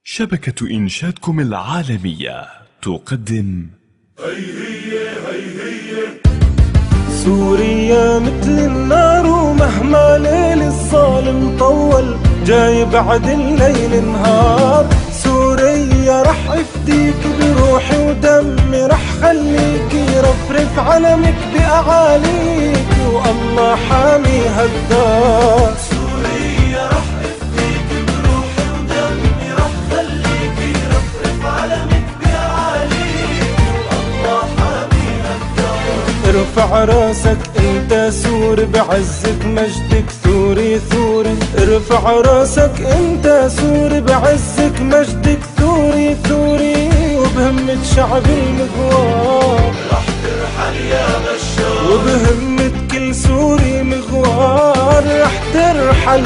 شبكة إنشادكم العالمية تقدم هي سوريا مثل النار، ومهما ليل الظالم طول جاي بعد الليل نهار. سوريا رح افديك بروحي ودمي، رح خليك رفرف علمك بأعاليك، والله حامي هالدار. سوريا رح افديك بروحي ودمي، رح خليك رفرف علمك بأعاليك، والله حامي هالدار. ارفع راسك انت سوري بعزك مجدك ثوري ثوري، ارفع راسك انت سوري بعزك مجدك ثوري ثوري، وبهمة شعب المغوار رح ترحل يا بشار، وبهمة كل سوري مغوار رح ترحل.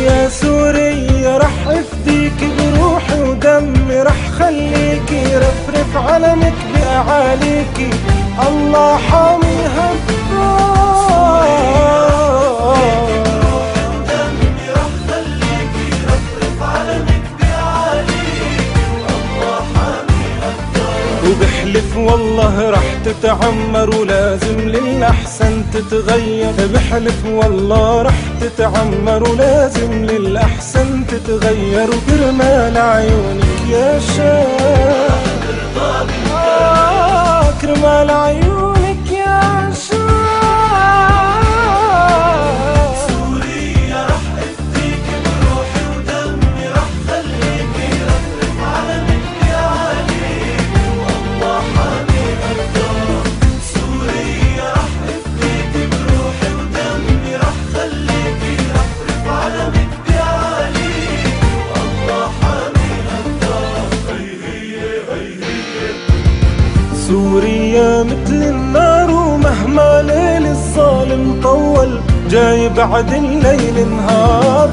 يا سوريا رح افديك بروحي ودمي، رح خليكي رفرف علمك بأعاليكي، الله حامي وبحلف والله رح تتعمر، ولازم للأحسن تتغير. بحلف والله رح تتعمر، ولازم للأحسن تتغير، وكرمال عيونك يا شاب، كرمال عيونك يا شاب. سوريا رح افديك بروحي ودمي، رح خليكي رفرف علمك بأعاليك، والله حامي هالدار. سوريا رح افديك بروحي ودمي، رح خليكي رفرف علمك بأعاليك، والله حامي هالدار. هي سوريا مثل النار، ومهما ليل الظالم طول جاي بعد الليل نهار.